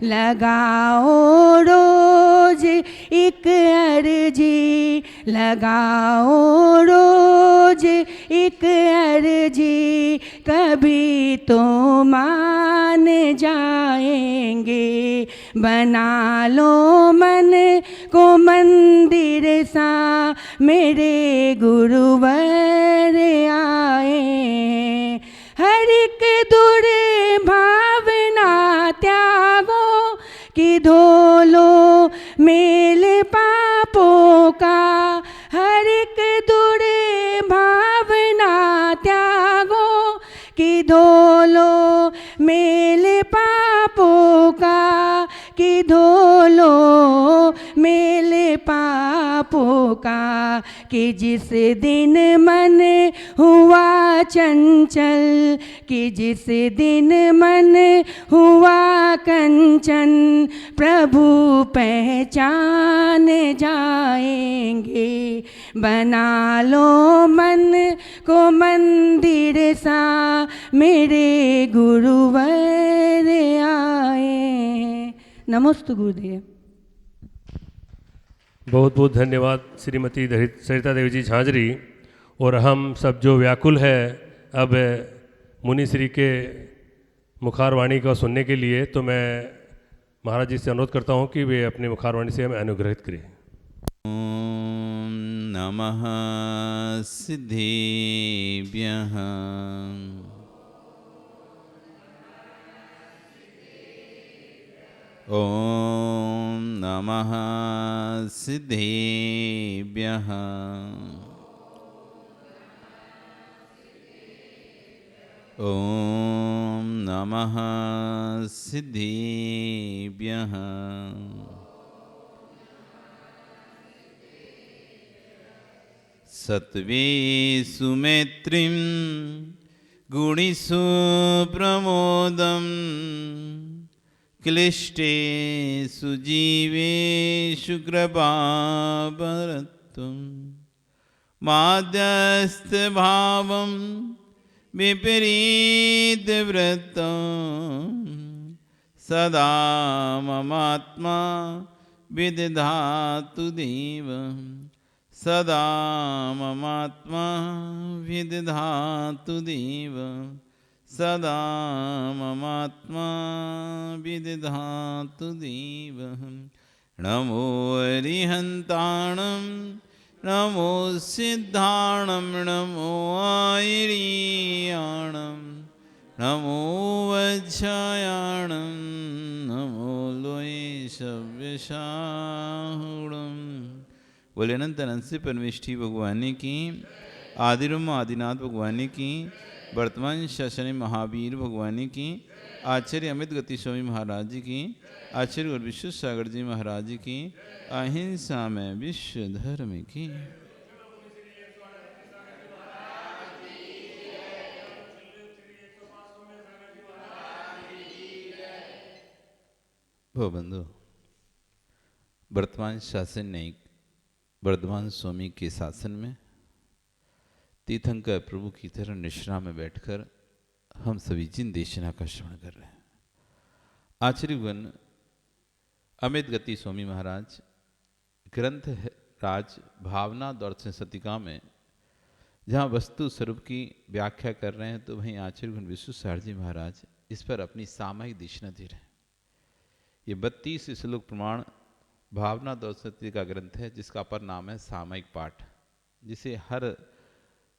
लगाओ रोज एक अर्जी, लगाओ रोज एक अर्जी, कभी तो मान जाएंगे। बना लो मन को मंदिर सा, मेरे गुरुवर आए। हर एक दुर्भावना त्यागो कि धो लो मेल पापों का। हर एक दुर्भावना त्यागो कि धो लो मेल पापों का, कि धो लो मेल पापों का। कि जिस दिन मन हुआ चंचल, कि जिस दिन मन हुआ कंचन, प्रभु पहचान जाएंगे। बना लो मन को मंदिर सा, मेरे गुरुवर आए। नमोस्तु गुरुदेव। बहुत बहुत धन्यवाद श्रीमती सरिता देवी जी झांझरी। और हम सब जो व्याकुल है अब मुनिश्री के मुखारवाणी को सुनने के लिए, तो मैं महाराज जी से अनुरोध करता हूँ कि वे अपने मुखारवाणी से हमें अनुग्रहित करें। ओम नमः सिद्धेभ्यः। ओम नमः सिद्धेभ्यः। ओम नमः सिद्धेभ्यः। सत्त्वेषु मैत्रीं गुणेषु प्रमोदम्, क्लिष्टेषु जीवेषु कृपावरत्वम्। माध्यस्थभावं विपरीतवृत्तं, सदा ममात्मा विदधातु देव। सदा ममात्मा विदधातु देव। सदा ममात्मा विदधातु देव। नमो अरिहन्ताणं, नमो सिद्धाणं, नमो आयर्याणं, नमो वज्रायाणं, नमो लोये सव्यसाहुणम्। बोले अनंत अनंत से परमेष्ठी भगवान की, आदिरम आदिनाथ भगवान की, वर्तमान शासन महावीर भगवान की, आचार्य अमित गति स्वामी महाराज जी की, आचार्य और विश्व सागर जी महाराज जी की, अहिंसा में विश्व धर्म की। भो बंधु, वर्तमान शासन न्यायिक वर्धमान स्वामी के शासन में तीर्थंकर प्रभु की तरह निश्रा में बैठकर हम सभी जिन देशना का श्रवण कर रहे हैं। आचार्यगण अमित गति स्वामी महाराज ग्रंथ राज भावना दर्शन सतिका में जहाँ वस्तु स्वरूप की व्याख्या कर रहे हैं, तो वहीं आचार्यगण विश्व सागर जी महाराज इस पर अपनी सामयिक दिशा दे रहे हैं। ये 32 श्लोक प्रमाण भावना दर्शन का ग्रंथ है, जिसका अपर नाम है सामयिक पाठ, जिसे हर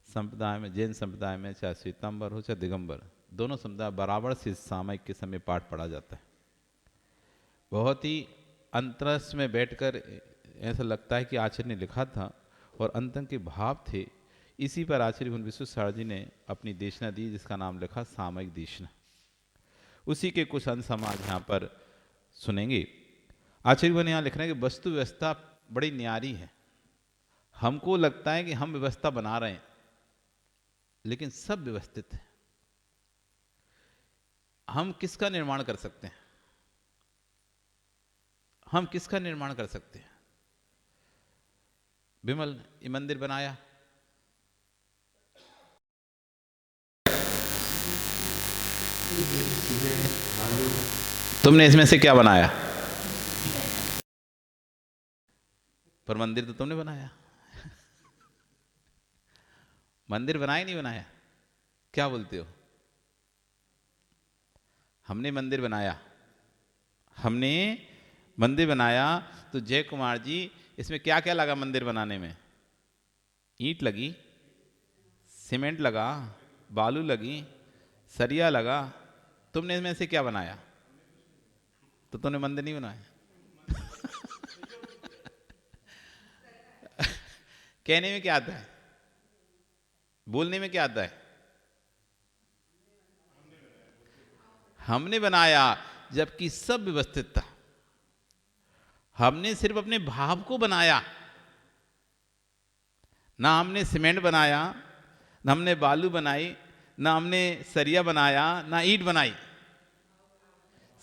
संप्रदाय में, जैन संप्रदाय में चाहे श्वेतांबर हो चाहे दिगंबर, दोनों संप्रदाय बराबर से सामयिक के समय पाठ पढ़ा जाता है। बहुत ही अंतरस में बैठकर ऐसा लगता है कि आचार्य ने लिखा था और अंतन के भाव थे। इसी पर आचार्य विश्व सागर जी ने अपनी देशना दी, जिसका नाम लिखा सामयिक देशना। उसी के कुछ अंश हम आज यहाँ पर सुनेंगे। आचार्य ने यहाँ लिख रहे हैं कि वस्तु व्यवस्था बड़ी न्यारी है। हमको लगता है कि हम व्यवस्था बना रहे हैं, लेकिन सब व्यवस्थित है। हम किसका निर्माण कर सकते हैं? हम किसका निर्माण कर सकते हैं? विमल, ये मंदिर बनाया, तुमने इसमें से क्या बनाया? पर मंदिर तो तुमने बनाया। मंदिर बनाया नहीं बनाया? क्या बोलते हो? हमने मंदिर बनाया, हमने मंदिर बनाया। तो जय कुमार जी, इसमें क्या क्या लगा मंदिर बनाने में? ईंट लगी, सीमेंट लगा, बालू लगी, सरिया लगा। तुमने इसमें से क्या बनाया? तो तुमने मंदिर नहीं बनाया। कहने में क्या आता है, बोलने में क्या आता है? हमने बनाया, जबकि सब व्यवस्थित था। हमने सिर्फ अपने भाव को बनाया, ना हमने सीमेंट बनाया, ना हमने बालू बनाई, ना हमने सरिया बनाया, ना ईंट बनाई।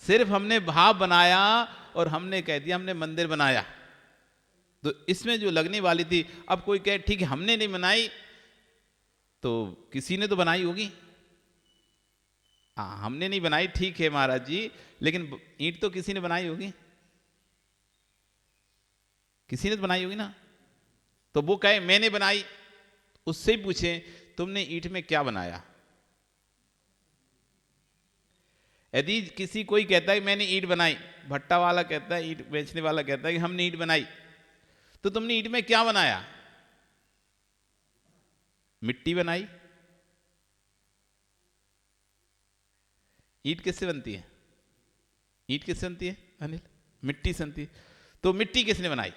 सिर्फ हमने भाव बनाया और हमने कह दिया हमने मंदिर बनाया। तो इसमें जो लगने वाली थी, अब कोई कहे ठीक है हमने नहीं बनाई, तो किसी ने तो बनाई होगी। हाँ, हमने नहीं बनाई ठीक है महाराज जी, लेकिन ईंट तो किसी ने बनाई होगी, किसी ने तो बनाई होगी ना। तो वो कहे मैंने बनाई, उससे ही पूछे तुमने ईंट में क्या बनाया। यदि किसी कोई कहता है मैंने ईंट बनाई, भट्टा वाला कहता है, ईंट बेचने वाला कहता है कि हमने ईंट बनाई, तो तुमने ईंट में क्या बनाया? मिट्टी बनाई। ईंट किससे बनती है? ईंट किससे बनती है अनिल? मिट्टी से बनती है। तो मिट्टी किसने बनाई?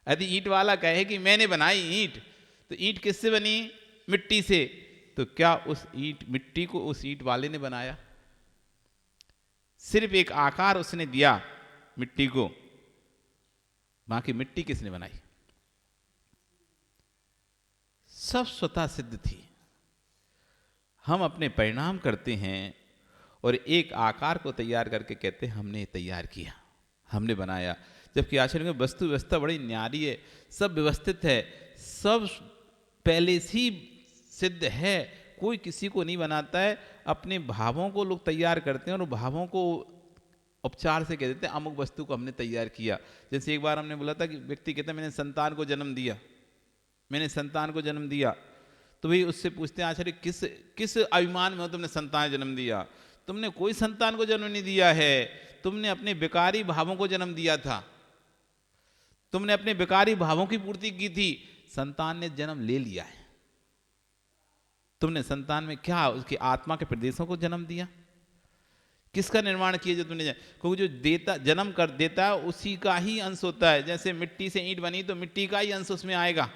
यदि ईंट वाला कहे कि मैंने बनाई ईंट, तो ईंट किससे बनी? मिट्टी से। तो क्या उस ईंट मिट्टी को उस ईंट वाले ने बनाया? सिर्फ एक आकार उसने दिया मिट्टी को, बाकी मिट्टी किसने बनाई? सब स्वतः सिद्ध थी। हम अपने परिणाम करते हैं और एक आकार को तैयार करके कहते हैं हमने तैयार किया, हमने बनाया। जबकि आचरण में वस्तु व्यवस्था बड़ी न्यारी है, सब व्यवस्थित है, सब पहले से ही सिद्ध है। कोई किसी को नहीं बनाता है, अपने भावों को लोग तैयार करते हैं और भावों को उपचार से कह देते हैं अमुक वस्तु को हमने तैयार किया। जैसे एक बार हमने बोला था कि व्यक्ति कहता है मैंने संतान को जन्म दिया, मैंने संतान को जन्म दिया। तो भाई उससे पूछते हैं आचार्य किस अभिमान में हो तुमने संतान जन्म दिया? तुमने कोई संतान को जन्म नहीं दिया है, तुमने अपने विकारी भावों को जन्म दिया था, तुमने अपने विकारी भावों की पूर्ति की थी। संतान ने जन्म ले लिया है। तुमने संतान में क्या उसकी आत्मा के प्रदेशों को जन्म दिया? किसका निर्माण किया जो तुमने? क्योंकि जो देता जन्म कर देता है उसी का ही अंश होता है। जैसे मिट्टी से ईंट बनी तो मिट्टी का ही अंश उसमें आएगा।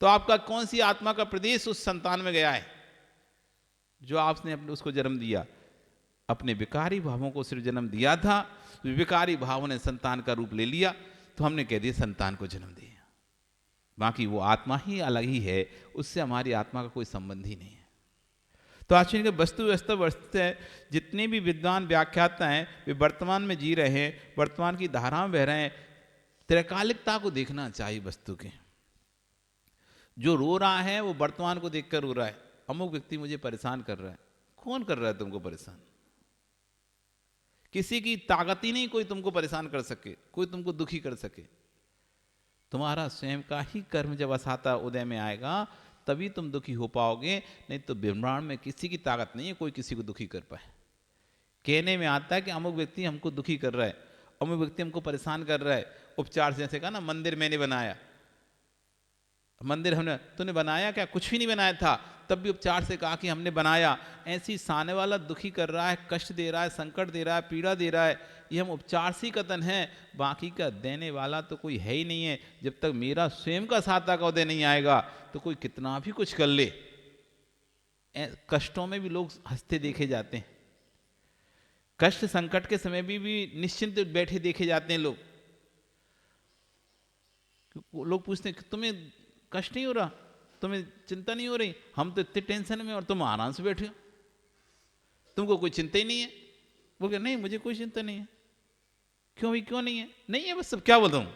तो आपका कौन सी आत्मा का प्रदेश उस संतान में गया है जो आपने अपने उसको जन्म दिया? अपने विकारी भावों को सिर्फ जन्म दिया था, विकारी भावों ने संतान का रूप ले लिया, तो हमने कह दिया संतान को जन्म दिया। बाकी वो आत्मा ही अलग ही है, उससे हमारी आत्मा का कोई संबंध ही नहीं है। तो आश्चर्य के वस्तु व्यवस्था वर्षित है। जितने भी विद्वान व्याख्याता हैं वे वर्तमान में जी रहे हैं, वर्तमान की धाराएं बह रहे हैं। त्रैकालिकता को देखना चाहिए वस्तु के। जो रो रहा है वो वर्तमान को देखकर रो रहा है। अमुक व्यक्ति मुझे परेशान कर रहा है। कौन कर रहा है तुमको परेशान? किसी की ताकत ही नहीं कोई तुमको परेशान कर सके, कोई तुमको दुखी कर सके। तुम्हारा स्वयं का ही कर्म जब असाता उदय में आएगा तभी तुम दुखी हो पाओगे, नहीं तो ब्रह्मांड में किसी की ताकत नहीं है कोई किसी को दुखी कर पाए। कहने में आता है कि अमुक व्यक्ति हमको दुखी कर रहा है, अमुक व्यक्ति हमको परेशान कर रहा है। उपचार से जैसे कहा ना मंदिर मैंने बनाया, मंदिर हमने, तूने बनाया क्या? कुछ भी नहीं बनाया था, तब भी उपचार से कहा कि हमने बनाया। ऐसी सामने वाला दुखी कर रहा है, कष्ट दे रहा है, संकट दे रहा है, पीड़ा दे रहा है, ये हम उपचार से कथन है। बाकी का देने वाला तो कोई है ही नहीं है। जब तक मेरा स्वयं का साता का उदय नहीं आएगा तो कोई कितना भी कुछ कर ले। कष्टों में भी लोग हंसते देखे जाते हैं, कष्ट संकट के समय भी निश्चिंत बैठे देखे जाते हैं लोग। लोग पूछते हैं तुम्हें कष्ट नहीं हो रहा, तुम्हें चिंता नहीं हो रही? हम तो इतने टेंशन में और तुम आराम से बैठे हो, तुमको कोई चिंता ही नहीं है। वो कह नहीं मुझे कोई चिंता नहीं है। क्यों भी क्यों नहीं है? नहीं है बस। सब क्या बोलता हूं?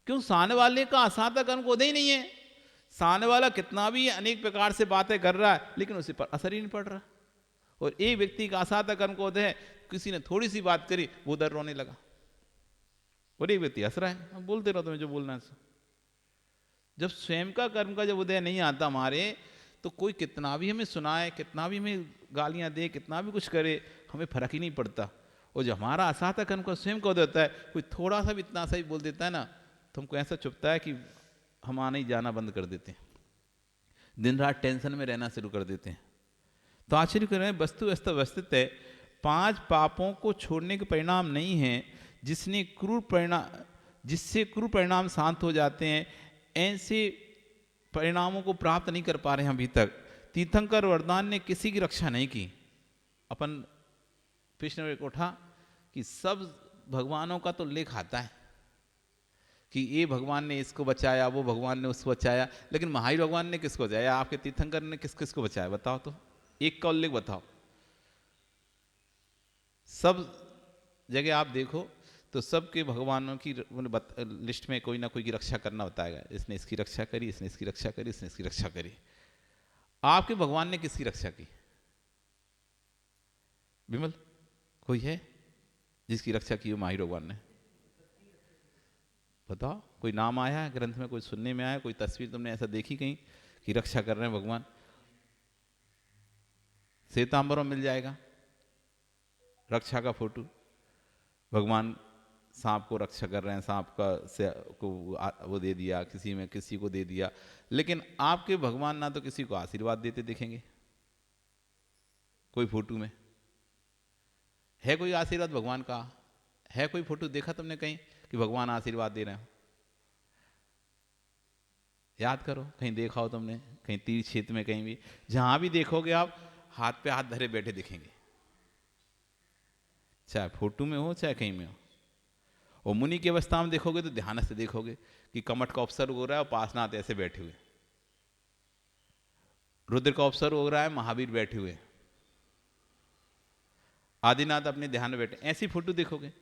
क्यों? सामने वाले का असाता कर्म को उदय ही नहीं है। सामने वाला कितना भी अनेक प्रकार से बातें कर रहा है लेकिन उसे पर असर ही नहीं पड़ रहा। और एक व्यक्ति का असाता कर्म को होता है, किसी ने थोड़ी सी बात करी वो उधर रोने लगा, और एक व्यक्ति हंस रहा है, अब बोलते रहो तुम्हें जो बोलना है। जब स्वयं का कर्म का जब उदय नहीं आता हमारे, तो कोई कितना भी हमें सुनाए, कितना भी हमें गालियां दे, कितना भी कुछ करे, हमें फर्क ही नहीं पड़ता। और जब हमारा असाता कर्म का स्वयं का उदय होता है, कोई थोड़ा सा भी इतना सा ही बोल देता है ना, तो हमको ऐसा चुभता है कि हम आना ही जाना बंद कर देते हैं, दिन रात टेंशन में रहना शुरू कर देते हैं। तो आश्चर्य कर रहे हैं, वस्तु अवस्थित है, 5 पापों को छोड़ने के परिणाम नहीं है, जिससे क्रूर परिणाम शांत हो जाते हैं, ऐसे परिणामों को प्राप्त नहीं कर पा रहे हैं अभी तक। तीर्थंकर वरदान ने किसी की रक्षा नहीं की। अपन पिछले में उठा कि सब भगवानों का तो लेख आता है कि ये भगवान ने इसको बचाया, वो भगवान ने उसको बचाया, लेकिन महावीर भगवान ने किसको बचाया, आपके तीर्थंकर ने किस किसको बचाया, बताओ तो, एक का उल्लेख बताओ। सब जगह आप देखो तो सबके भगवानों की लिस्ट में कोई ना कोई की रक्षा करना बताएगा, इसने इसकी रक्षा करी, इसने इसकी रक्षा करी, इसने इसकी रक्षा करी। आपके भगवान ने किसकी रक्षा की? विमल कोई है जिसकी रक्षा की हो महावीर भगवान ने? बताओ, कोई नाम आया है ग्रंथ में, कोई सुनने में आया, कोई तस्वीर तुमने ऐसा देखी कहीं कि रक्षा कर रहे हैं भगवान? श्वेतांबरों मिल जाएगा रक्षा का फोटो, भगवान सांप को रक्षा कर रहे हैं, सांप का से को वो दे दिया, किसी को दे दिया, लेकिन आपके भगवान ना तो किसी को आशीर्वाद देते दिखेंगे कोई फोटो में। है कोई आशीर्वाद भगवान का? है कोई फोटो देखा तुमने कहीं कि भगवान आशीर्वाद दे रहे हो? याद करो, कहीं देखा हो तुमने, कहीं तीर्थ क्षेत्र में, कहीं भी, जहां भी देखोगे आप हाथ पे हाथ धरे बैठे दिखेंगे, चाहे फोटो में हो चाहे कहीं में हो। और मुनि की अवस्था में देखोगे तो ध्यान से देखोगे कि कमठ का उपसर्ग हो रहा है और पासनाथ ऐसे बैठे हुए, रुद्र का उपसर्ग हो रहा है, महावीर बैठे हुए, आदिनाथ अपने ध्यान में बैठे, ऐसी फोटो देखोगे।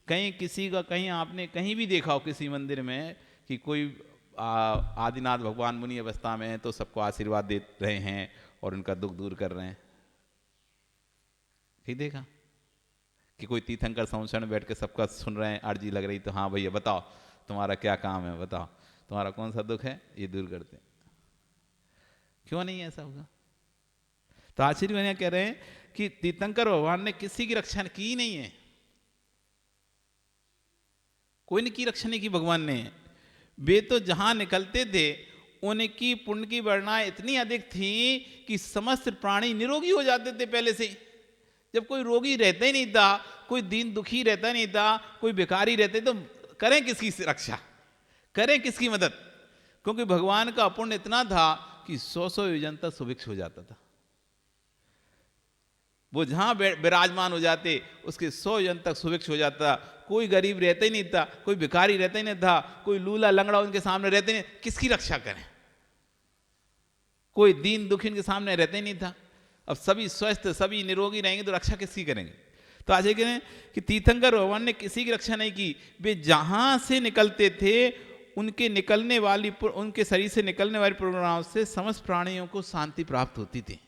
कहीं किसी का, कहीं आपने कहीं भी देखा हो किसी मंदिर में कि कोई आदिनाथ भगवान मुनि अवस्था में है तो सबको आशीर्वाद दे रहे हैं और उनका दुख दूर कर रहे हैं? ठीक देखा कि कोई तीर्थंकर संशय में बैठ के सबका सुन रहे हैं, अर्जी लग रही तो हाँ भैया बताओ तुम्हारा क्या काम है, बताओ तुम्हारा कौन सा दुख है, ये दूर करते हैं। क्यों नहीं ऐसा होगा? तो आचार्य भैया कह रहे हैं कि तीर्थंकर भगवान ने किसी की रक्षा की नहीं है, कोई ने की रक्षा नहीं की भगवान ने। वे तो जहां निकलते थे उनकी पुण्य की वर्णाएं इतनी अधिक थी कि समस्त प्राणी निरोगी हो जाते थे पहले से। जब कोई रोगी रहता ही नहीं था, कोई दीन दुखी रहता नहीं था, कोई भिखारी रहते, तो करें किसकी रक्षा, करें किसकी मदद? क्योंकि भगवान का पुण्य इतना था कि 100 योजन तक सुभिक्ष हो जाता था। वो जहां विराजमान हो जाते उसके 100 योजन तक सुभिक्ष हो जाता। कोई गरीब रहता ही नहीं था, कोई भिखारी रहता ही नहीं था, कोई लूला लंगड़ा उनके सामने रहते नहीं, किसकी रक्षा करें? कोई दीन दुखी उनके सामने रहता ही नहीं था। अब सभी स्वस्थ, सभी निरोगी रहेंगे तो रक्षा किसकी करेंगे? तो आज ये कहें कि तीर्थंकर भगवान ने किसी की रक्षा नहीं की। वे जहां से निकलते थे उनके शरीर से निकलने वाली प्रोग्राम से समस्त प्राणियों को शांति प्राप्त होती थी,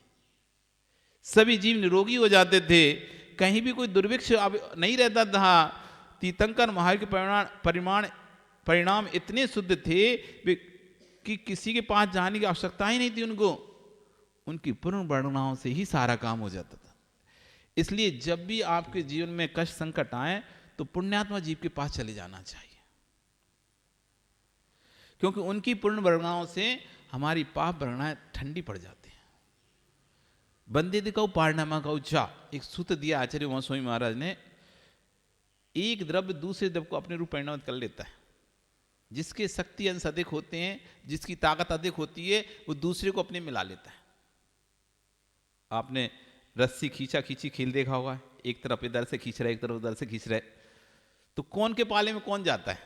सभी जीव निरोगी हो जाते थे, कहीं भी कोई दुर्भिक्ष नहीं रहता था। तीर्थंकर महावीर के परिणाम इतने शुद्ध थे कि किसी के पास जाने की आवश्यकता ही नहीं थी उनको, उनकी पूर्ण वर्णनाओं से ही सारा काम हो जाता था। इसलिए जब भी आपके जीवन में कष्ट संकट आए तो पुण्यात्मा जीव के पास चले जाना चाहिए, क्योंकि उनकी पूर्ण वर्णनाओं से हमारी पाप वर्णनाएं ठंडी पड़ जाती हैं। बंदे दिखाओ पारनामा का उच्चा एक सूत्र दिया आचार्य वहां स्वामी महाराज ने। एक द्रव्य दूसरे द्रव्य को अपने रूप परिणमित कर लेता है। जिसके शक्ति अंश अधिक होते हैं, जिसकी ताकत अधिक होती है, वो दूसरे को अपने मिला लेता है। आपने रस्सी खींचा खींची खेल देखा होगा, एक तरफ इधर से खींच रहा है, एक तरफ उधर से खींच रहा है, तो कौन के पाले में कौन जाता है?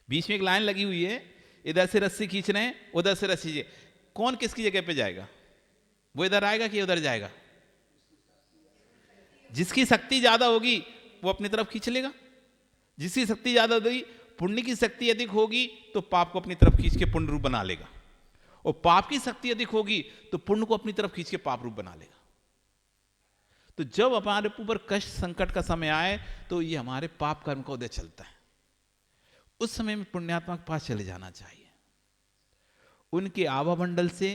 बीच में एक लाइन लगी हुई है, इधर से रस्सी खींच रहे हैं, उधर से रस्सी, कौन किसकी जगह पे जाएगा? वो इधर आएगा कि उधर जाएगा? जिसकी शक्ति ज्यादा होगी वो अपनी तरफ खींच लेगा। जिसकी शक्ति ज्यादा होगी, पुण्य की शक्ति अधिक होगी तो पाप को अपनी तरफ खींच के पुण्य रूप बना लेगा, और पाप की शक्ति अधिक होगी तो पुण्य को अपनी तरफ खींच के पाप रूप बना लेगा। तो जब हमारे ऊपर कष्ट संकट का समय आए तो ये हमारे पाप कर्म का उदय चलता है। उस समय में पुण्यात्मा के पास चले जाना चाहिए। उनके आवामंडल से,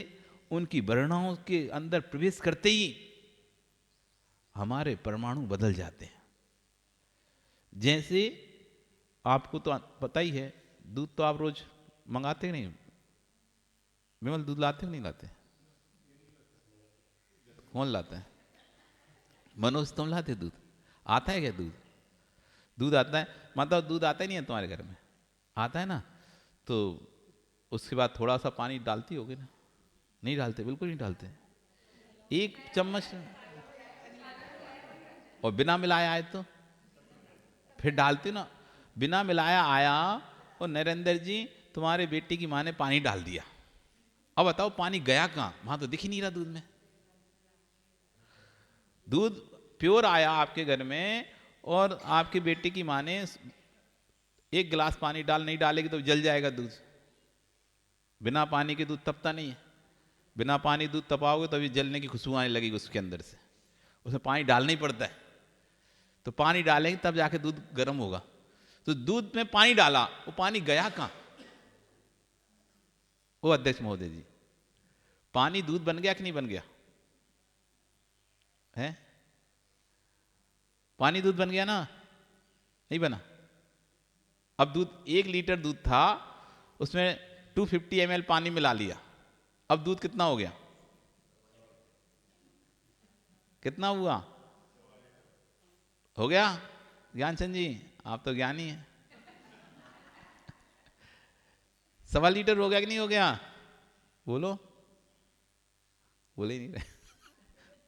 उनकी वर्णाओं के अंदर प्रवेश करते ही हमारे परमाणु बदल जाते हैं। जैसे आपको तो पता ही है, दूध तो आप रोज मंगाते नहीं, विमल दूध लाते हो नहीं लाते? कौन लाता है? मनोज तुम लाते दूध? आता है क्या दूध? दूध आता है, मतलब दूध आता ही नहीं है तुम्हारे घर में? आता है ना? तो उसके बाद थोड़ा सा पानी डालती होगी ना? नहीं डालते, बिल्कुल नहीं डालते। एक चम्मच, और बिना मिलाया आए तो फिर डालती ना। बिना मिलाया आया और नरेंद्र जी तुम्हारे बेटी की माँ ने पानी डाल दिया, अब बताओ पानी गया कहाँ? वहां तो दिख ही नहीं रहा दूध में। दूध प्योर आया आपके घर में और आपकी बेटी की माँ ने एक गिलास पानी नहीं डालेगी तो जल जाएगा दूध। बिना पानी के दूध तपता नहीं है। बिना पानी दूध तपाओगे तो अभी जलने की खुशबू आने लगेगी उसके अंदर से। उसमें पानी डालना ही पड़ता है। तो पानी डालेंगे तब जाके दूध गर्म होगा। तो दूध में पानी डाला, वो पानी गया कहाँ? वो अध्यक्ष महोदय जी, पानी दूध बन गया कि नहीं बन गया है? पानी दूध बन गया ना? नहीं बना? अब दूध 1 लीटर दूध था, उसमें 250 ml पानी मिला लिया, अब दूध कितना हो गया? कितना हुआ? हो गया? ज्ञानचंद जी आप तो ज्ञानी हैं। 1.25 लीटर हो गया कि नहीं हो गया? बोलो। बोले नहीं रहे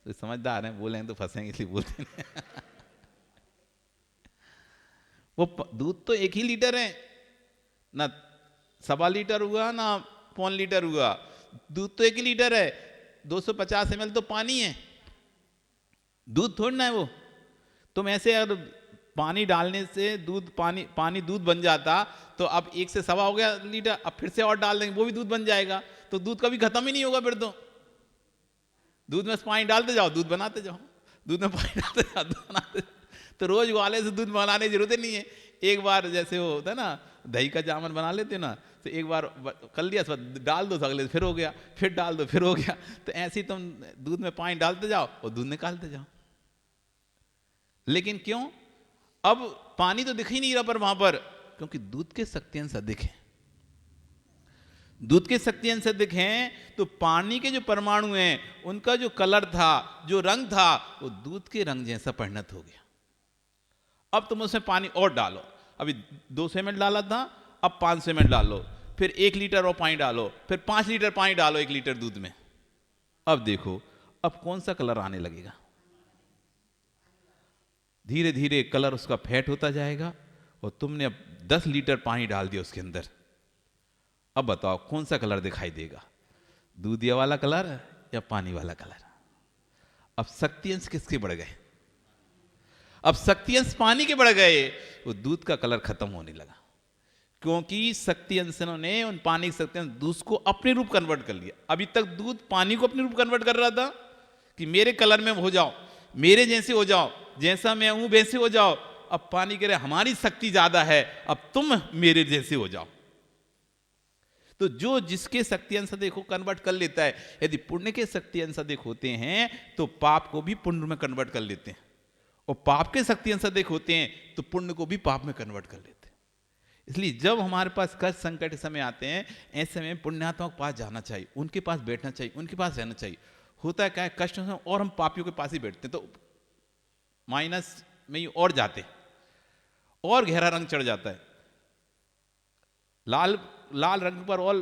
तो समझदार हैं, बोले तो फंसेंगे इसलिए बोलते नहीं। वो दूध तो 1 ही लीटर है ना, 1.25 लीटर हुआ ना 1.25 लीटर हुआ। दूध तो 1 ही लीटर है। 250 ml तो पानी है, दूध थोड़ी ना है वो। तुम ऐसे अगर पानी डालने से दूध पानी दूध बन जाता तो अब 1 से 1.25 हो गया लीटर, अब फिर से और डाल देंगे वो भी दूध बन जाएगा। तो दूध कभी खत्म ही नहीं होगा। फिर तो दूध में पानी डालते जाओ, दूध बनाते जाओ, दूध में पानी डालते जाओ, दूध बनाते जाओ। तो रोज वाले से दूध बनाने की जरूरत ही नहीं है। एक बार जैसे वो होता है ना, दही का जामन बना लेते हो ना, तो एक बार कर लिया, डाल दो, अगले फिर हो गया, फिर डाल दो, फिर हो गया। तो ऐसे ही तुम दूध में पानी डालते जाओ और दूध निकालते जाओ। लेकिन क्यों? अब पानी तो दिख ही नहीं रहा पर वहां पर, क्योंकि दूध के शक्ति अंश अधिक है। दूध के शक्ति अंश अधिक हैं तो पानी के जो परमाणु हैं उनका जो कलर था, जो रंग था, वो दूध के रंग जैसा परिणत हो गया। अब तुम उसमें पानी और डालो, अभी 200 ml डाला था, अब 500 ml डालो, फिर 1 लीटर और पानी डालो, फिर 5 लीटर पानी डालो 1 लीटर दूध में। अब देखो अब कौन सा कलर आने लगेगा? धीरे धीरे कलर उसका फेड होता जाएगा और तुमने अब 10 लीटर पानी डाल दिया उसके अंदर। अब बताओ कौन सा कलर दिखाई देगा? दूधिया वाला कलर या पानी वाला कलर? अब शक्ति अंश किसके बढ़ गए? अब शक्ति अंश पानी के बढ़ गए, वो दूध का कलर खत्म होने लगा। क्योंकि शक्ति अंशों ने उन पानी की शक्ति दूध को अपने रूप कन्वर्ट कर लिया। अभी तक दूध पानी को अपने रूप कन्वर्ट कर रहा था कि मेरे कलर में हो जाओ, मेरे जैसे हो जाओ, जैसा मैं हूं वैसे हो जाओ। अब पानी कह रहे हमारी शक्ति ज्यादा है, अब तुम मेरे जैसे हो जाओ। तो जो जिसके शक्ति अंश देखो कन्वर्ट कर लेता है। यदि पुण्य के शक्ति अंश अधिक होते हैं तो पाप को भी पुण्य में कन्वर्ट कर लेते हैं, और पाप के शक्ति अंश अधिक होते हैं तो पुण्य को भी पाप में कन्वर्ट कर लेते हैं। इसलिए जब हमारे पास कष्ट संकट के समय आते हैं, ऐसे में पुण्यात्मा के पास जाना चाहिए, उनके पास बैठना चाहिए, उनके पास रहना चाहिए। होता है क्या है, कष्ट में और हम पापियों के पास ही बैठते हैं तो माइनस में ही और जाते, और गहरा रंग चढ़ जाता है। लाल रंग पर और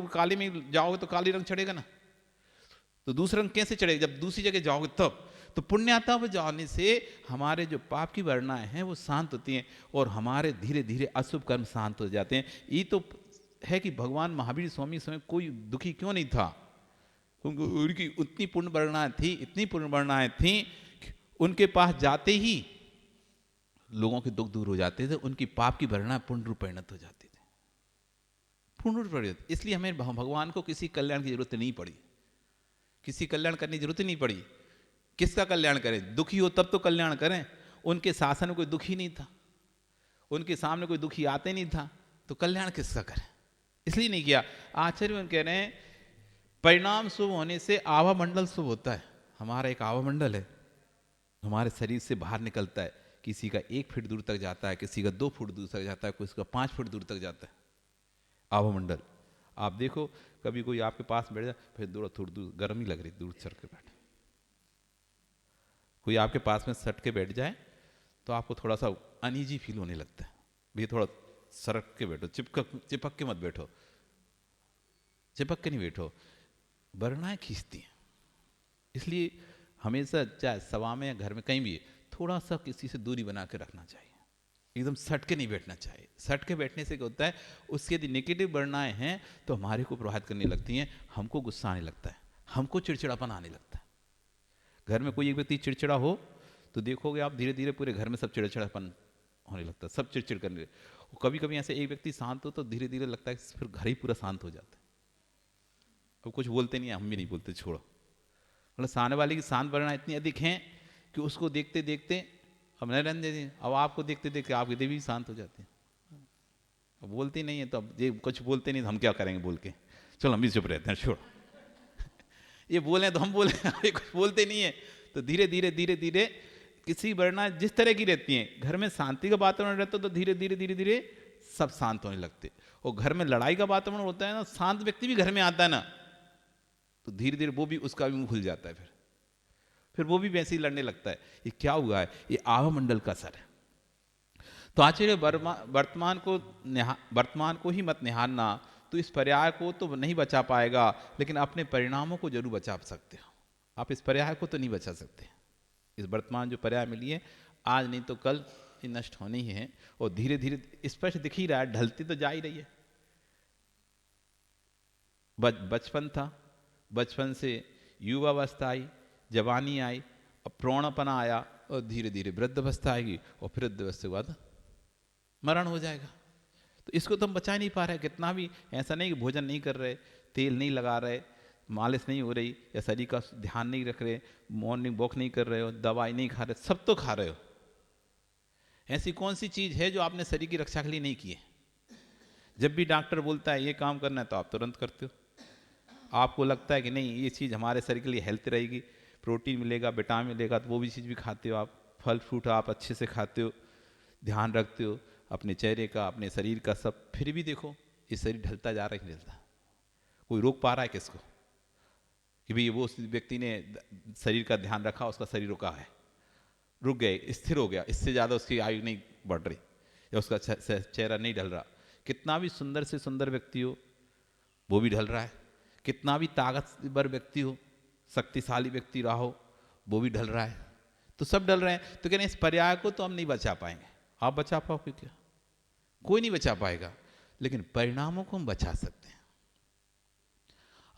काली में जाओगे तो काली रंग चढ़ेगा ना, तो दूसरा रंग कैसे चढ़ेगा? जब दूसरी जगह जाओगे तब। तो पुण्यात्मा पर जाने से हमारे जो पाप की वर्णाएं हैं वो शांत होती हैं और हमारे धीरे धीरे अशुभ कर्म शांत हो जाते हैं। ये तो है कि भगवान महावीर स्वामी समय कोई दुखी क्यों नहीं था, क्योंकि उनकी उतनी पुण्य वर्णाएं थी, इतनी पुण्य वर्णाएं थी, उनके पास जाते ही लोगों के दुख दूर हो जाते थे, उनकी पाप की वर्णाएं पुण्य रूप परिणत हो जाती थी, पूर्ण रूप परिणत। इसलिए हमें भगवान को किसी कल्याण की जरूरत नहीं पड़ी, किसी कल्याण करने की जरूरत नहीं पड़ी। किसका कल्याण करें? दुखी हो तब तो कल्याण करें। उनके शासन में कोई दुखी नहीं था, उनके सामने कोई दुखी आते नहीं था, तो कल्याण किसका करें? इसलिए नहीं किया। आचार्य कह रहे हैं परिणाम शुभ होने से आवा मंडल शुभ होता है। हमारा एक आवा मंडल है, हमारे शरीर से बाहर निकलता है, किसी का 1 फीट दूर तक जाता है, किसी का 2 फुट दूर तक जाता है, किसी का 5 फुट दूर तक जाता है आवा मंडल। आप देखो कभी कोई आपके पास बैठ जाए, फिर थोड़ी दूर गर्मी लग रही, दूर सर के बैठे। कोई आपके पास में सट के बैठ जाए तो आपको थोड़ा सा अनईजी फील होने लगता है, भैया थोड़ा सरक के बैठो, चिपक के मत बैठो, चिपक के नहीं बैठो, वरनाएं खींचती हैं। इसलिए हमेशा चाहे सभा में या घर में कहीं भी थोड़ा सा किसी से दूरी बना के रखना चाहिए, एकदम सट के नहीं बैठना चाहिए। सट के बैठने से क्या होता है, उसके यदि नेगेटिव वर्णाएं हैं तो हमारे को प्रभावित करने लगती हैं, हमको गुस्सा आने लगता है, हमको चिड़चिड़ापन आने लगता है। घर में कोई एक व्यक्ति चिड़चिड़ा हो तो देखोगे आप धीरे धीरे पूरे घर में सब चिड़चिड़ापन होने लगता है, सब चिड़चिड़ करने लगते। कभी कभी ऐसे एक व्यक्ति शांत हो तो धीरे धीरे लगता है फिर घर ही पूरा शांत हो जाता है। अब कुछ बोलते नहीं है, हम भी नहीं बोलते, छोड़ो। मतलब सामने वाले की शांत वर्णा इतनी अधिक हैं कि उसको देखते देखते अब नरेंद्र जी, अब आपको देखते देखते आपके देवी शांत हो जाते हैं। अब बोलते नहीं है तो अब ये कुछ बोलते नहीं तो हम क्या करेंगे बोल के, चलो हम भी चुप रहते हैं, छोड़ो। ये बोले तो हम बोले, ये कुछ बोलते नहीं है तो धीरे धीरे धीरे धीरे किसी वर्णा जिस तरह की रहती है, घर में शांति का वातावरण रहता है तो धीरे धीरे धीरे धीरे सब शांत होने लगते। और घर में लड़ाई का वातावरण होता है ना, शांत व्यक्ति भी घर में आता है ना, तो धीरे धीरे वो भी उसका भी मुंह खुल जाता है, फिर वो भी वैसे ही लड़ने लगता है। ये क्या हुआ है? ये आवा मंडल का असर है। तो आचार्य वर्तमान को ही मत निहारना, तो इस पर्याय को तो नहीं बचा पाएगा, लेकिन अपने परिणामों को जरूर बचा सकते हो। आप इस पर्याय को तो नहीं बचा सकते। इस वर्तमान जो पर्याय मिली है, आज नहीं तो कल ये नष्ट होनी ही है, और धीरे धीरे स्पष्ट दिख ही रहा है, ढलती तो जा ही रही है। बचपन था, बचपन से युवावस्था आई, जवानी आई, अब प्रौढ़पना आया, और धीरे धीरे वृद्धावस्था आएगी, और फिर वृद्धावस्था के बाद मरण हो जाएगा। तो इसको तो हम बचा नहीं पा रहे। कितना भी ऐसा नहीं कि भोजन नहीं कर रहे, तेल नहीं लगा रहे, मालिश नहीं हो रही, या शरीर का ध्यान नहीं रख रहे, मॉर्निंग वॉक नहीं कर रहे हो, दवाई नहीं खा रहे, सब तो खा रहे हो। ऐसी कौन सी चीज है जो आपने शरीर की रक्षा के लिए नहीं की है? जब भी डॉक्टर बोलता है ये काम करना है तो आप तुरंत करते हो। आपको लगता है कि नहीं ये चीज़ हमारे शरीर के लिए हेल्थ रहेगी, प्रोटीन मिलेगा, विटामिन मिलेगा, तो वो भी चीज़ भी खाते हो आप। फल फ्रूट आप अच्छे से खाते हो, ध्यान रखते हो अपने चेहरे का, अपने शरीर का सब। फिर भी देखो ये शरीर ढलता जा रहा है, ढलता। कोई रोक पा रहा है किसको कि भाई वो व्यक्ति ने शरीर का ध्यान रखा, उसका शरीर रुका है, रुक गए, स्थिर हो गया, इससे ज़्यादा उसकी आयु नहीं बढ़ रही, या उसका चेहरा नहीं ढल रहा। कितना भी सुंदर से सुंदर व्यक्ति हो वो भी ढल रहा है, कितना भी ताकतवर व्यक्ति हो, शक्तिशाली व्यक्ति रहा हो, वो भी ढल रहा है। तो सब ढल रहे हैं। तो कह रहे हैं इस पर्याय को तो हम नहीं बचा पाएंगे। आप बचा पाओगे क्या? कोई नहीं बचा पाएगा, लेकिन परिणामों को हम बचा सकते हैं।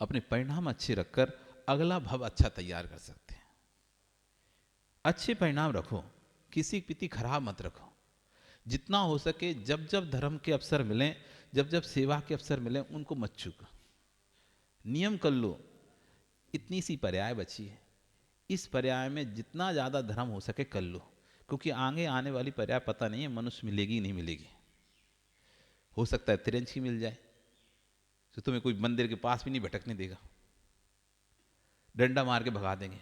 अपने परिणाम अच्छे रखकर अगला भव अच्छा तैयार कर सकते हैं। अच्छे परिणाम रखो, किसी प्रति खराब मत रखो। जितना हो सके जब जब धर्म के अवसर मिलें, जब जब सेवा के अवसर मिलें, उनको मत चूको। नियम कर लो, इतनी सी पर्याय बची है, इस पर्याय में जितना ज़्यादा धर्म हो सके कर लो, क्योंकि आगे आने वाली पर्याय पता नहीं है मनुष्य मिलेगी नहीं मिलेगी। हो सकता है तिरंज की मिल जाए तो तुम्हें कोई मंदिर के पास भी नहीं भटकने देगा, डंडा मार के भगा देंगे।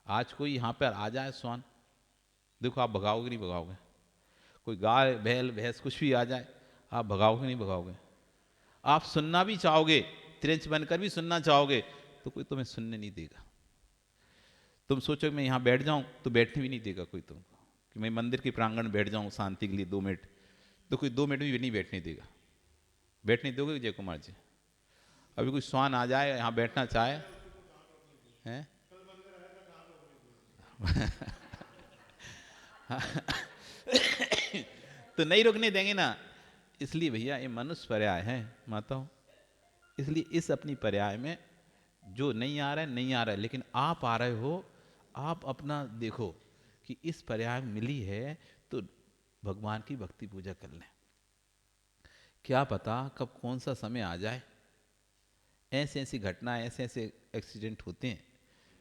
आज कोई यहाँ पर आ जाए स्वान, देखो आप भगाओगे नहीं भगाओगे। कोई गाय बैल भैंस कुछ भी आ जाए, आप भगाओगे नहीं भगाओगे। आप सुनना भी चाहोगे, तिरंज बनकर भी सुनना चाहोगे, तो कोई तुम्हें सुनने नहीं देगा। तुम सोचो मैं यहाँ बैठ जाऊं तो बैठने भी नहीं देगा कोई तुमको, कि मैं मंदिर के प्रांगण में बैठ जाऊं शांति के लिए 2 मिनट, तो कोई 2 मिनट भी नहीं बैठने देगा। बैठने दोगे जय कुमार जी? अभी कोई स्वान आ जाए यहाँ बैठना चाहे हैं तो नहीं रुकने देंगे ना। इसलिए भैया ये मनुष्य पर्याय है माताओं, इसलिए इस अपनी पर्याय में जो नहीं आ रहा है नहीं आ रहा है, लेकिन आप आ रहे हो, आप अपना देखो कि इस पर्याय मिली है तो भगवान की भक्ति पूजा कर लें। क्या पता कब कौन सा समय आ जाए। ऐसे ऐसी घटनाएं, ऐसे ऐसे एक्सीडेंट होते हैं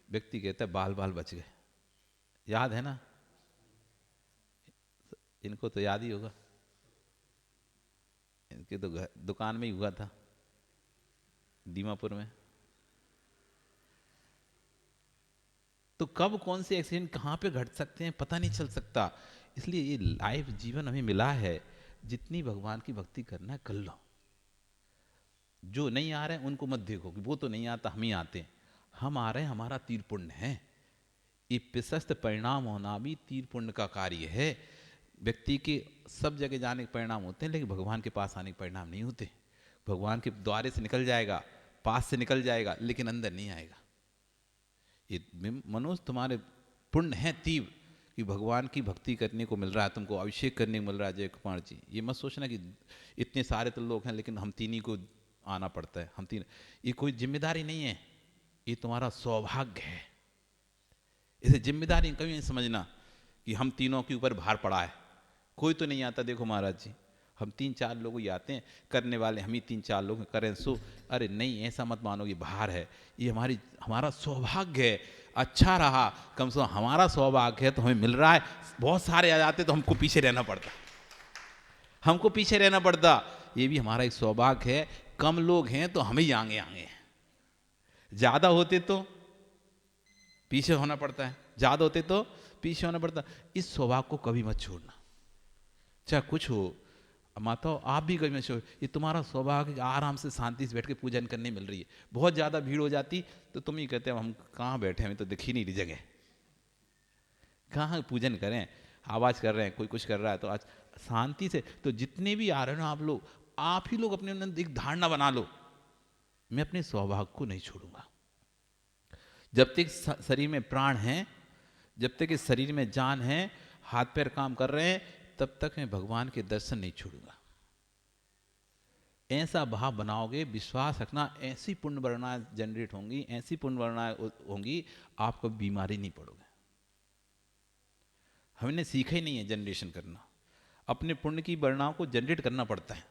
व्यक्ति कहता है बाल बाल बच गए, याद है ना? इनको तो याद ही होगा, इनके तो दुकान में ही हुआ था दीमापुर में। तो कब कौन से एक्सीडेंट कहाँ पे घट सकते हैं पता नहीं चल सकता। इसलिए ये लाइफ जीवन हमें मिला है, जितनी भगवान की भक्ति करना है कर लो। जो नहीं आ रहे हैं उनको मत देखो कि वो तो नहीं आता, हम ही आते हैं। हम आ रहे हैं, हमारा तीर पुण्य है। ये प्रशस्त परिणाम होना भी तीर पुण्य का कार्य है। व्यक्ति के सब जगह जाने के परिणाम होते हैं, लेकिन भगवान के पास आने के परिणाम नहीं होते। भगवान के द्वारे से निकल जाएगा, पास से निकल जाएगा, लेकिन अंदर नहीं आएगा। ये मनोज तुम्हारे पुण्य है तीव्र कि भगवान की भक्ति करने को मिल रहा है, तुमको अभिषेक करने को मिल रहा है। जय कुमार जी, ये मत सोचना कि इतने सारे तो लोग हैं लेकिन हम तीन ही को आना पड़ता है। हम तीन, ये कोई जिम्मेदारी नहीं है, ये तुम्हारा सौभाग्य है। इसे जिम्मेदारी कभी नहीं समझना कि हम तीनों के ऊपर भार पड़ा है। कोई तो नहीं आता। देखो महाराज जी, हम 3-4 लोग ही आते हैं, करने वाले हम ही 3-4 लोग करें सो। अरे नहीं, ऐसा मत मानो ये भार है, ये हमारा सौभाग्य है। अच्छा रहा, कम से कम हमारा सौभाग्य है तो हमें मिल रहा है। बहुत सारे आ जाते तो हमको पीछे रहना पड़ता, हमको पीछे रहना पड़ता। ये भी हमारा एक सौभाग्य है। कम लोग हैं तो हम ही आगे आगे हैं, ज़्यादा होते तो पीछे होना पड़ता है, ज़्यादा होते तो पीछे होना पड़ता। इस सौभाग्य को कभी मत छोड़ना, चाहे कुछ हो। माता आप भी कभी मत छोड़, ये तुम्हारा सौभाग्य, आराम से शांति से बैठ के पूजन करने मिल रही है। बहुत ज़्यादा भीड़ हो जाती तो तुम ही कहते हो हम कहाँ बैठे, हमें तो दिख ही नहीं रही जगह, कहाँ पूजन करें। आवाज़ कर रहे हैं, कोई कुछ कर रहा है, तो आज शांति से। तो जितने भी आ रहे हो आप लोग, आप ही लोग अपने अंदर एक धारणा बना लो, मैं अपने सौभाग्य को नहीं छोड़ूंगा। जब तक शरीर में प्राण है, जब तक इस शरीर में जान है, हाथ पैर काम कर रहे हैं, तब तक मैं भगवान के दर्शन नहीं छोड़ूंगा। ऐसा भाव बनाओगे, विश्वास रखना, ऐसी पुण्य वर्णाएं जनरेट होंगी, ऐसी पुण्य वर्णाएं होंगी, आपको बीमारी नहीं पड़ोगे। हमने सीखा ही नहीं है जनरेशन करना, अपने पुण्य की वर्णाओं को जनरेट करना पड़ता है,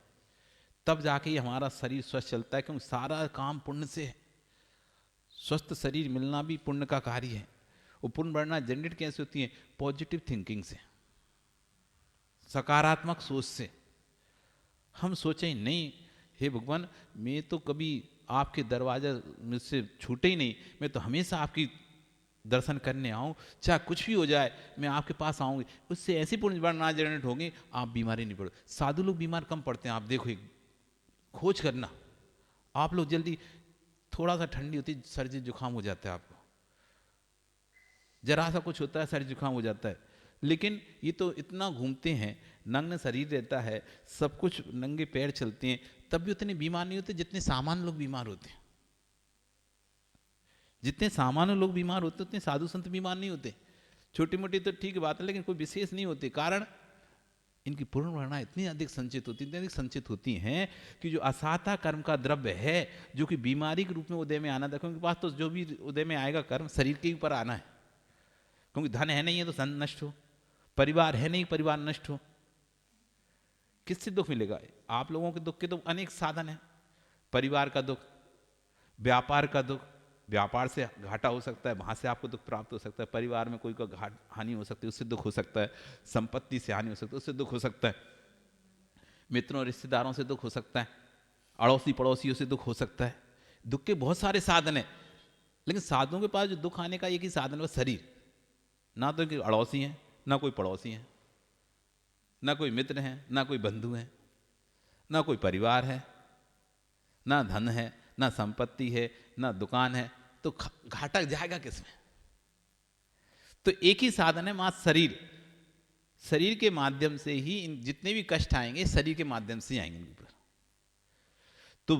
तब जाके ही हमारा शरीर स्वस्थ चलता है। क्योंकि सारा काम पुण्य से है। स्वस्थ शरीर मिलना भी पुण्य का कार्य है। वो पुण्य वर्णा जनरेट कैसे होती है? पॉजिटिव थिंकिंग से, सकारात्मक सोच से। हम सोचें नहीं, हे भगवान मैं तो कभी आपके दरवाजा मुझसे छूटे ही नहीं, मैं तो हमेशा आपकी दर्शन करने आऊँ, चाहे कुछ भी हो जाए मैं आपके पास आऊँगी। उससे ऐसी पुण्य वर्णा जनरेट होगी, आप बीमारी नहीं पड़ो। साधु लोग बीमार कम पड़ते हैं। आप देखो, एक खोज करना, आप लोग जल्दी, थोड़ा सा ठंडी होती सर्दी जुकाम हो जाता है, आपको जरा सा कुछ होता है सर्दी जुकाम हो जाता है। लेकिन ये तो इतना घूमते हैं, नग्न शरीर रहता है, सब कुछ नंगे पैर चलते हैं, तब भी उतने बीमार नहीं होते जितने सामान्य लोग बीमार होते हैं। जितने सामान्य लोग बीमार होते उतने साधु संत बीमार नहीं होते। छोटी मोटी तो ठीक बात है, लेकिन कोई विशेष नहीं होते। कारण इनकी पूर्ण वर्णा इतनी अधिक संचित होती, इतनी अधिक संचित होती हैं कि जो असाता कर्म का द्रव्य है, जो कि बीमारी के रूप में उदय में आना था, क्योंकि पास तो जो भी उदय में आएगा कर्म शरीर के ऊपर आना है। क्योंकि धन है नहीं है तो धन नष्ट हो, परिवार है नहीं परिवार नष्ट हो, किससे दुख मिलेगा? आप लोगों के दुख के तो अनेक साधन हैं। परिवार का दुख, व्यापार का दुख, व्यापार से घाटा हो सकता है, वहाँ से आपको दुख प्राप्त हो सकता है। परिवार में कोई को हानि हो सकती है, उससे दुख हो सकता है। संपत्ति से हानि हो सकती है, उससे दुख हो सकता है। मित्रों रिश्तेदारों से दुख हो सकता है, अड़ोसी पड़ोसियों से दुख हो सकता है। दुख के बहुत सारे साधन हैं, लेकिन साधुओं के पास जो दुख आने का एक ही साधन है, शरीर। ना तो कोई अड़ोसी हैं, ना कोई पड़ोसी हैं, ना कोई मित्र हैं, ना कोई बंधु हैं, ना कोई परिवार है, ना धन है, ना संपत्ति है, ना दुकान है, तो घाटा जाएगा किसमें? तो एक ही साधन है, मात्र शरीर। शरीर के माध्यम से ही इन जितने भी कष्ट आएंगे, शरीर के माध्यम से आएंगे इनके ऊपर। तो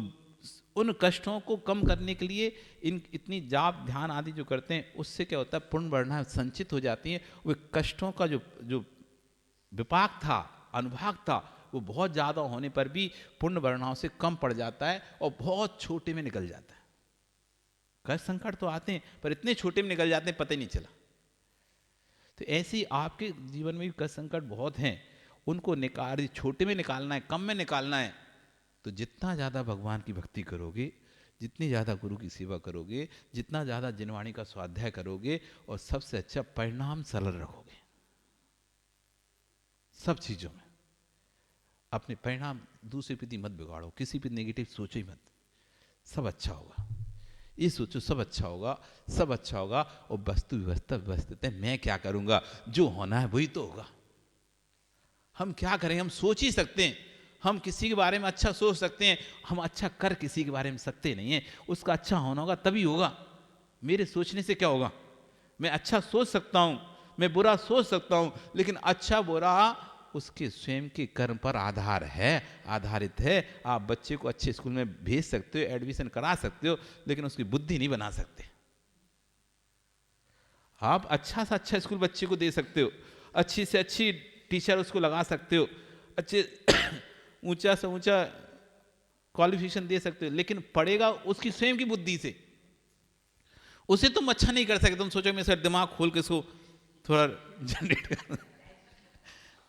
उन कष्टों को कम करने के लिए इन इतनी जाप ध्यान आदि जो करते हैं, उससे क्या होता है? पुण्य वर्णा संचित हो जाती है। वो कष्टों का जो विपाक था, अनुभाग था, वो बहुत ज़्यादा होने पर भी पुण्य वर्णाओं से कम पड़ जाता है और बहुत छोटे में निकल जाता है। कष्ट संकट तो आते हैं पर इतने छोटे में निकल जाते हैं, पता ही नहीं चला। तो ऐसे ही आपके जीवन में भी कष्ट संकट बहुत हैं, उनको छोटे में निकालना है, कम में निकालना है। तो जितना ज़्यादा भगवान की भक्ति करोगे, जितनी ज़्यादा गुरु की सेवा करोगे, जितना ज़्यादा जिनवाणी का स्वाध्याय करोगे, और सबसे अच्छा परिणाम सरल रखोगे। सब चीज़ों में अपने परिणाम दूसरे प्रति मत बिगाड़ो, किसी पे नेगेटिव सोचो ही मत, सब अच्छा होगा। ये सोचो सब अच्छा होगा, सब अच्छा होगा, और वस्तु व्यवस्था व्यवस्थित है, मैं क्या करूँगा, जो होना है वही तो होगा। हम क्या करें, हम सोच ही सकते हैं, हम किसी के बारे में अच्छा सोच सकते हैं, हम अच्छा कर किसी के बारे में सकते नहीं हैं। उसका अच्छा होना होगा तभी होगा, मेरे सोचने से क्या होगा। मैं अच्छा सोच सकता हूँ, मैं बुरा सोच सकता हूँ, लेकिन अच्छा बुरा उसके स्वयं के कर्म पर आधारित है। आप बच्चे को अच्छे स्कूल में भेज सकते हो, एडमिशन करा सकते हो, लेकिन उसकी बुद्धि नहीं बना सकते। आप अच्छा से अच्छा स्कूल बच्चे को दे सकते हो, अच्छी से अच्छी टीचर उसको लगा सकते हो, अच्छे ऊंचा से ऊंचा क्वालिफिकेशन दे सकते हो, लेकिन पढ़ेगा उसकी स्वयं की बुद्धि से। उसे तुम अच्छा नहीं कर सकते। तुम सोचो मैं इसका दिमाग खोल के इसको थोड़ा जनरेट कर,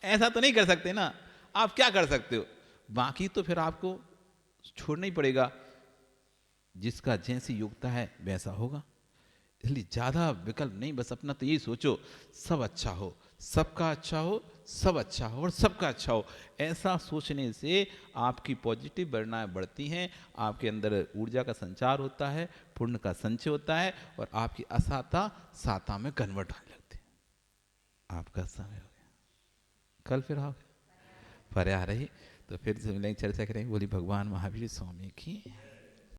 ऐसा तो नहीं कर सकते ना। आप क्या कर सकते हो, बाकी तो फिर आपको छोड़ना ही पड़ेगा, जिसका जैसी योग्यता है वैसा होगा। इसलिए ज़्यादा विकल्प नहीं, बस अपना तो यही सोचो सब अच्छा हो, सबका अच्छा हो, सब अच्छा हो और सबका अच्छा हो। ऐसा सोचने से आपकी पॉजिटिव प्रेरणाएं बढ़ती हैं, आपके अंदर ऊर्जा का संचार होता है, पुण्य का संचय होता है, और आपकी असाता साता में कन्वर्ट होने लगती है। आपका समय हो गया, कल फिर आओगे, पर आ रही तो फिर से मिलेंगे, चर्चा करेंगे। बोली भगवान महावीर स्वामी की।